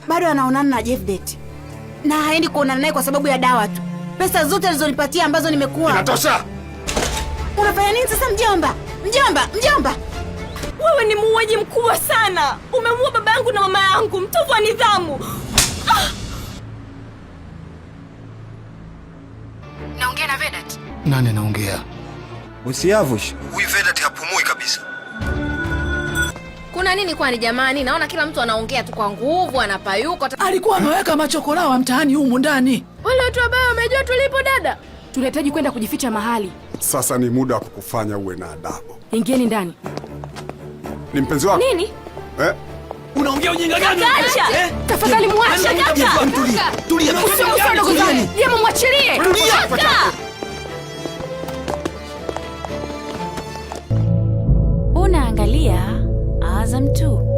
bado anaonana na Jeff Det. Na haendi kuonana naye kwa sababu ya dawa tu. Pesa zote alizonipatia ambazo nimekuwa. Inatosha. Unafanya nini sasa mjomba? Mjomba. Wewe ni muuaji mkubwa sana. Umemuua baba yangu na mama yangu, mtovu wa nidhamu. Naongea na Vedat. Nani anaongea? Usiavush. Huyu Vedat hapumui kabisa. Kuna nini kwani jamani? Naona kila mtu anaongea tu kwa nguvu, anapayuka. Alikuwa ameweka machokorawa mtaani humu ndani. Wale watu ambao wamejua tulipo dada. Tunahitaji kwenda kujificha mahali. Sasa ni muda wa kukufanya uwe na adabu. Ingieni ndani. Ni mpenzi wako? Nini? Unaongea ujinga gani? Tafadhali muache kaka. Tulia. Usimgusa ndugu zangu. Yeye mwachilie. Unaangalia Azam 2.